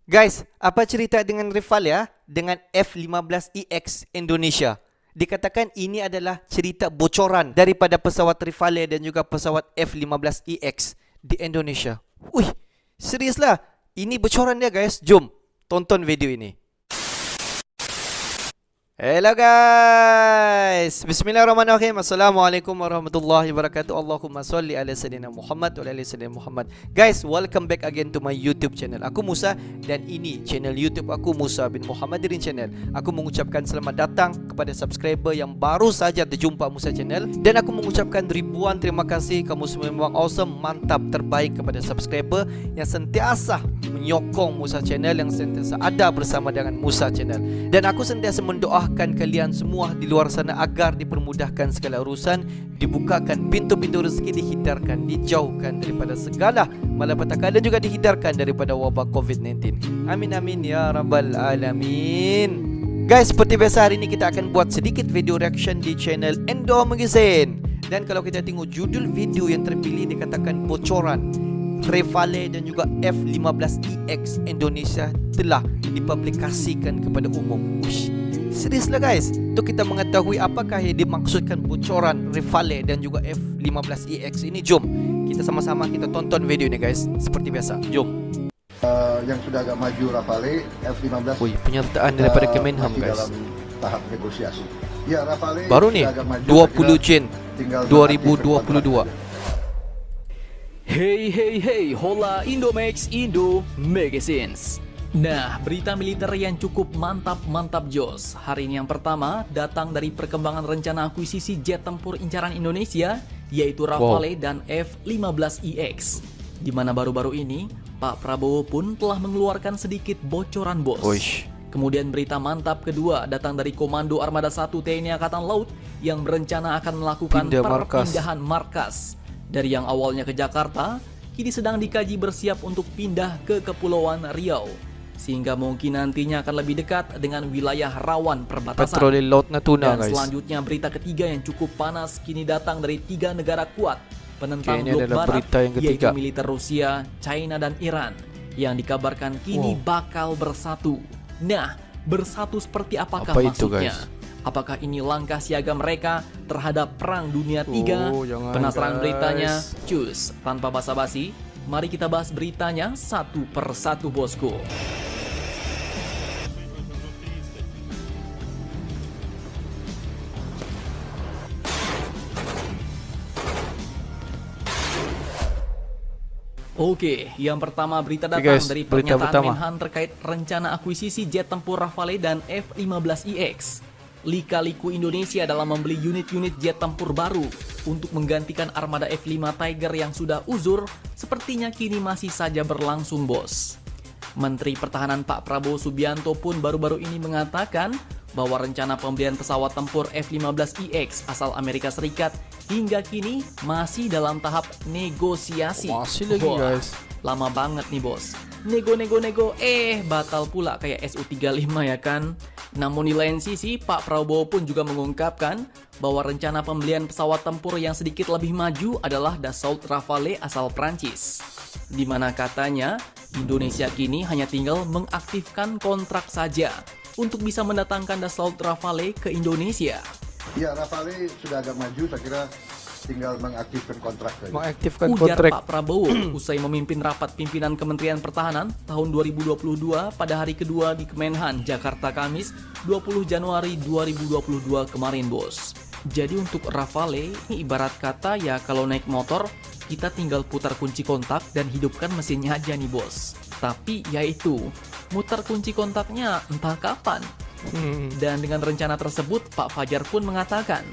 Guys, apa cerita dengan Rafale ya? Dengan F-15EX Indonesia. Dikatakan ini adalah cerita bocoran daripada pesawat Rafale dan juga pesawat F-15EX di Indonesia. Wih, serius lah. Ini bocoran dia guys. Jom, tonton video ini. Hello guys, Bismillahirrahmanirrahim. Assalamualaikum warahmatullahi wabarakatuh. Allahumma salli ala sayyidina Muhammad wa ala sayyidina Muhammad. Guys, welcome back again to my YouTube channel. Aku Musa dan ini channel YouTube aku, Musa bin Muhammadirin Channel. Aku mengucapkan selamat datang kepada subscriber yang baru saja terjumpa Musa Channel. Dan aku mengucapkan ribuan terima kasih. Kamu semua memang awesome, mantap, terbaik kepada subscriber yang sentiasa menyokong Musa Channel, yang sentiasa ada bersama dengan Musa Channel. Dan aku sentiasa mendoakan kalian semua di luar sana agar dipermudahkan segala urusan, dibukakan pintu-pintu rezeki, dihindarkan, dijauhkan daripada segala malapetaka dan juga dihindarkan daripada wabak COVID-19. Amin amin ya rabbal alamin. Guys, seperti biasa hari ini kita akan buat sedikit video reaction di channel Endo Magazine. Dan kalau kita tengok judul video yang terpilih dikatakan bocoran Rafale dan juga F-15EX Indonesia telah dipublikasikan kepada umum. Ush, serius lah guys. Untuk kita mengetahui apakah yang dimaksudkan bocoran Rafale dan juga F-15EX ini, jom kita sama-sama kita tonton video ini guys. Seperti biasa, jom. Yang sudah agak maju Rafale F-15. Wih, penyertaan daripada Kemenham guys. Dalam tahap negosiasi. Ya, Rafale baru nih 20 Jan 2022. Hey, hola Indomax Indo Magazines. Nah, berita militer yang cukup mantap jos. Hari ini yang pertama datang dari perkembangan rencana akuisisi jet tempur incaran Indonesia, yaitu Rafale dan F-15EX. Di mana baru-baru ini Pak Prabowo pun telah mengeluarkan sedikit bocoran bos. Oish. Kemudian berita mantap kedua datang dari Komando Armada 1 TNI Angkatan Laut yang berencana akan melakukan perpindahan markas. Dari yang awalnya ke Jakarta, kini sedang dikaji bersiap untuk pindah ke Kepulauan Riau. Sehingga mungkin nantinya akan lebih dekat dengan wilayah rawan perbatasan. Patroli Laut Natuna dan guys. selanjutnya berita ketiga yang cukup panas kini datang dari 3 negara kuat penentang blok barat, yaitu militer Rusia, China dan Iran, yang dikabarkan kini bakal bersatu. Nah, bersatu seperti apakah maksudnya? Apakah ini langkah siaga mereka terhadap Perang Dunia III? Penasaran beritanya? Cus, tanpa basa-basi, mari kita bahas beritanya satu persatu bosku. Oke, yang pertama berita datang dari pernyataan Menhan terkait rencana akuisisi jet tempur Rafale dan F-15EX. Lika-liku Indonesia dalam membeli unit-unit jet tempur baru untuk menggantikan armada F-5 Tiger yang sudah uzur sepertinya kini masih saja berlangsung bos. Menteri Pertahanan Pak Prabowo Subianto pun baru-baru ini mengatakan bahwa rencana pembelian pesawat tempur F-15EX asal Amerika Serikat hingga kini masih dalam tahap negosiasi. Masih lagi guys. Lama banget nih bos. Nego, batal pula kayak Su-35 ya kan. Namun di lain sisi, Pak Prabowo pun juga mengungkapkan bahwa rencana pembelian pesawat tempur yang sedikit lebih maju adalah Dassault Rafale asal Prancis. Di mana katanya, Indonesia kini hanya tinggal mengaktifkan kontrak saja untuk bisa mendatangkan Dassault Rafale ke Indonesia. Ya, Rafale sudah agak maju, saya kira tinggal mengaktifkan kontrak saja. Ujar Pak Prabowo usai memimpin rapat pimpinan Kementerian Pertahanan tahun 2022 pada hari kedua di Kemenhan, Jakarta, Kamis 20 Januari 2022 kemarin bos. Jadi untuk Rafale ini ibarat kata ya kalau naik motor kita tinggal putar kunci kontak dan hidupkan mesinnya aja nih bos. Tapi yaitu mutar kunci kontaknya entah kapan. Dan dengan rencana tersebut Pak Fajar pun mengatakan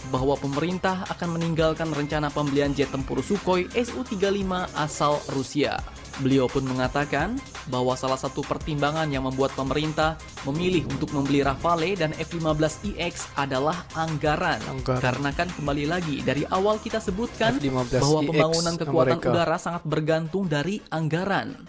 bahwa pemerintah akan meninggalkan rencana pembelian jet tempur Sukhoi Su-35 asal Rusia. Beliau pun mengatakan bahwa salah satu pertimbangan yang membuat pemerintah memilih untuk membeli Rafale dan F-15EX adalah anggaran. Karena kan kembali lagi dari awal kita sebutkan bahwa pembangunan kekuatan udara sangat bergantung dari anggaran.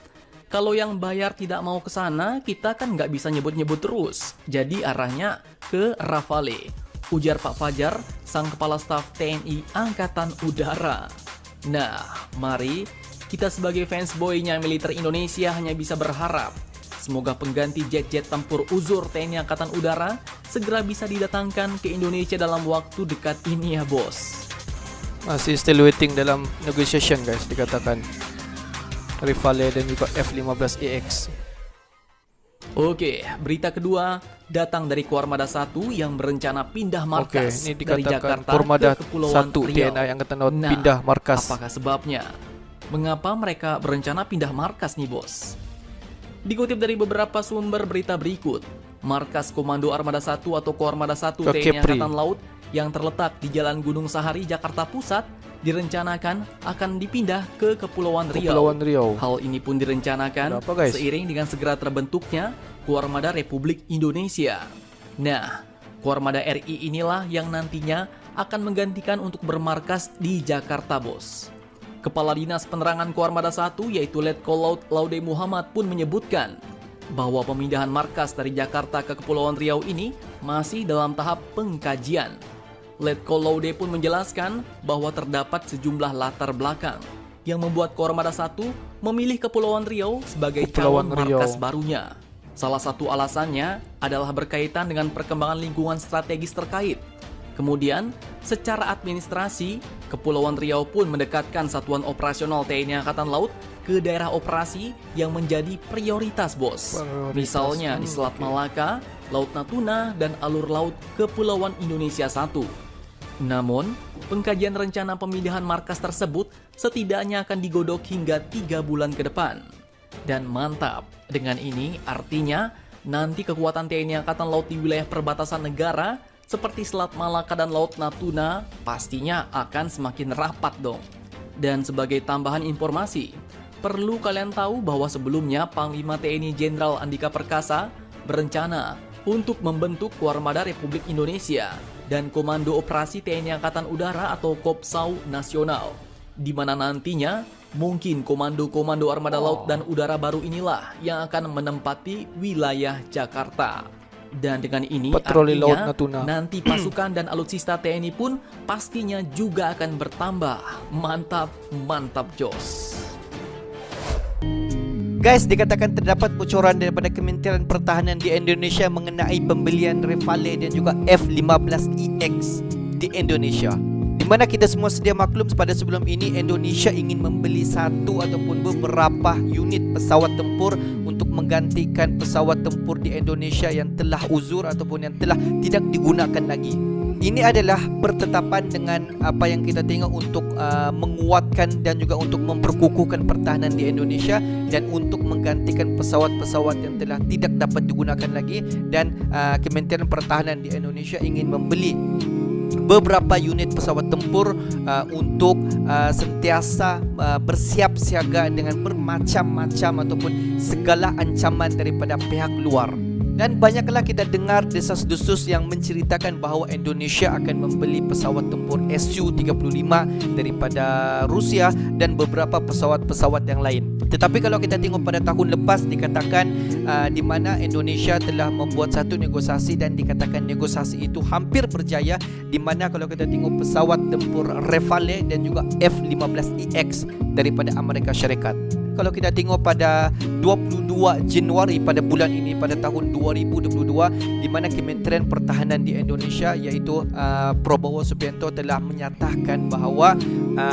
Kalau yang bayar tidak mau ke sana, kita kan nggak bisa nyebut-nyebut terus. Jadi arahnya ke Rafale. Ujar Pak Fajar, sang kepala staf TNI Angkatan Udara. Nah, mari kita sebagai fans boynya militer Indonesia hanya bisa berharap semoga pengganti jet-jet tempur Uzur TNI Angkatan Udara segera bisa didatangkan ke Indonesia dalam waktu dekat ini ya bos. Masih still waiting dalam negotiation guys, dikatakan Rafale dan juga F-15EX. Oke, berita kedua datang dari Koarmada 1 yang berencana pindah markas Ini dari dikatakan Jakarta Koarmada ke Kepulauan 1 Riau. TNI Angkatan Laut Nah, pindah markas. Apakah sebabnya? Mengapa mereka berencana pindah markas nih bos? Dikutip dari beberapa sumber berita berikut, markas Komando Armada 1 atau Koarmada 1 Oke, TNI Pri. Angkatan Laut yang terletak di Jalan Gunung Sahari, Jakarta Pusat direncanakan akan dipindah ke Kepulauan Riau. Kepulauan Riau. Hal ini pun direncanakan Kenapa, guys? seiring dengan segera terbentuknya Koarmada Republik Indonesia. Nah, Koarmada RI inilah yang nantinya akan menggantikan untuk bermarkas di Jakarta, bos. Kepala Dinas Penerangan Koarmada 1 yaitu Letkol Laut Laude Muhammad pun menyebutkan bahwa pemindahan markas dari Jakarta ke Kepulauan Riau ini masih dalam tahap pengkajian. Letkol Laude pun menjelaskan bahwa terdapat sejumlah latar belakang yang membuat Koarmada 1 memilih Kepulauan Riau sebagai Kepulauan calon Riau. markas barunya. Salah satu alasannya adalah berkaitan dengan perkembangan lingkungan strategis terkait. Kemudian, secara administrasi, Kepulauan Riau pun mendekatkan satuan operasional TNI Angkatan Laut ke daerah operasi yang menjadi prioritas, bos. Prioritas. Misalnya di Selat Malaka, Laut Natuna, dan alur laut Kepulauan Indonesia 1. Namun, pengkajian rencana pemindahan markas tersebut setidaknya akan digodok hingga 3 bulan ke depan. Dan mantap, dengan ini artinya nanti kekuatan TNI Angkatan Laut di wilayah perbatasan negara seperti Selat Malaka dan Laut Natuna pastinya akan semakin rapat dong. Dan sebagai tambahan informasi, perlu kalian tahu bahwa sebelumnya Panglima TNI Jenderal Andika Perkasa berencana untuk membentuk Koarmada Republik Indonesia dan Komando Operasi TNI Angkatan Udara atau Kopsau Nasional, di mana nantinya mungkin komando-komando armada laut dan udara baru inilah yang akan menempati wilayah Jakarta. Dan dengan ini Patroli Laut artinya Natuna. nanti pasukan dan alutsista TNI pun pastinya juga akan bertambah. Mantap, mantap jos. Guys, dikatakan terdapat bocoran daripada Kementerian Pertahanan di Indonesia mengenai pembelian Rafale dan juga F-15EX di Indonesia. Di mana kita semua sedia maklum pada sebelum ini Indonesia ingin membeli satu ataupun beberapa unit pesawat tempur untuk menggantikan pesawat tempur di Indonesia yang telah uzur ataupun yang telah tidak digunakan lagi. Ini adalah bertetapan dengan apa yang kita tengok untuk menguatkan dan juga untuk memperkukuhkan pertahanan di Indonesia dan untuk menggantikan pesawat-pesawat yang telah tidak dapat digunakan lagi. Dan Kementerian Pertahanan di Indonesia ingin membeli beberapa unit pesawat tempur untuk sentiasa bersiap siaga dengan bermacam-macam ataupun segala ancaman daripada pihak luar. Dan banyaklah kita dengar desas-desus yang menceritakan bahawa Indonesia akan membeli pesawat tempur Su-35 daripada Rusia dan beberapa pesawat-pesawat yang lain. Tetapi kalau kita tengok pada tahun lepas dikatakan di mana Indonesia telah membuat satu negosiasi dan dikatakan negosiasi itu hampir berjaya, di mana kalau kita tengok pesawat tempur Rafale dan juga F-15EX daripada Amerika Syarikat. Kalau kita tengok pada 22 Januari pada bulan ini pada tahun 2022, di mana Kementerian Pertahanan di Indonesia iaitu Prabowo Subianto telah menyatakan bahawa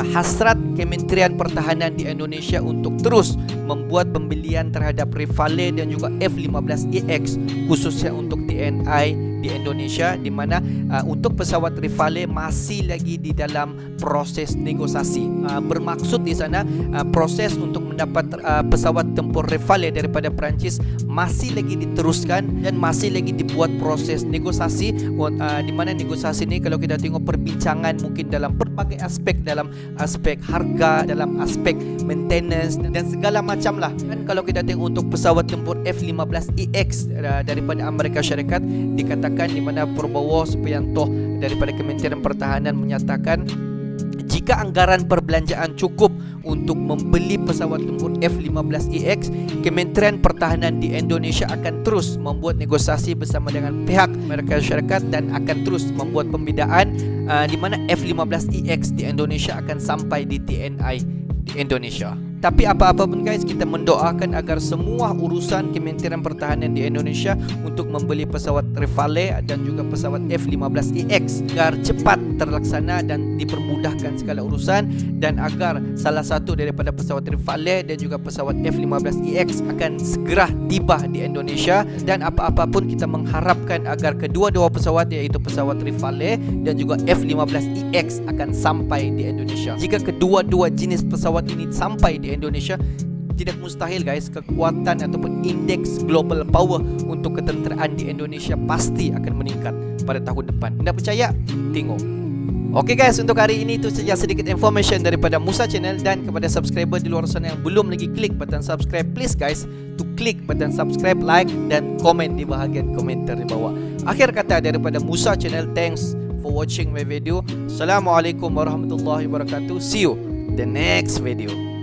hasrat Kementerian Pertahanan di Indonesia untuk terus membuat pembelian terhadap Rafale dan juga F-15EX khususnya untuk TNI di Indonesia, di mana untuk pesawat Rafale masih lagi di dalam proses negosiasi. Bermaksud di sana proses untuk mendapat pesawat tempur Rafale daripada Perancis masih lagi diteruskan dan masih lagi dibuat proses negosiasi, di mana negosiasi ini kalau kita tengok perbincangan mungkin dalam berbagai aspek, dalam aspek harga, dalam aspek maintenance dan segala macam lah. Dan kalau kita tengok untuk pesawat tempur F-15EX daripada Amerika Syarikat, dikatakan di mana Prabowo Subianto daripada Kementerian Pertahanan menyatakan jika anggaran perbelanjaan cukup untuk membeli pesawat tempur F-15EX, Kementerian Pertahanan di Indonesia akan terus membuat negosiasi bersama dengan pihak Amerika Syarikat dan akan terus membuat pembinaan di mana F-15EX di Indonesia akan sampai di TNI di Indonesia. Tapi apa-apa pun guys, kita mendoakan agar semua urusan Kementerian Pertahanan di Indonesia untuk membeli pesawat Rafale dan juga pesawat F-15EX agar cepat terlaksana dan dipermudahkan segala urusan, dan agar salah satu daripada pesawat Rafale dan juga pesawat F-15EX akan segera tiba di Indonesia. Dan apa-apa pun kita mengharapkan agar kedua-dua pesawat, iaitu pesawat Rafale dan juga F-15EX akan sampai di Indonesia. Jika kedua-dua jenis pesawat ini sampai di Indonesia, tidak mustahil guys, kekuatan ataupun indeks global power untuk ketenteraan di Indonesia pasti akan meningkat pada tahun depan. Anda percaya? Tengok. Oke guys, untuk hari ini itu saja sedikit information daripada Musa Channel. Dan kepada subscriber di luar sana yang belum lagi klik button subscribe, please guys to klik button subscribe, like dan komen di bahagian komentar di bawah. Akhir kata daripada Musa Channel, thanks for watching my video. Assalamualaikum warahmatullahi wabarakatuh. See you the next video.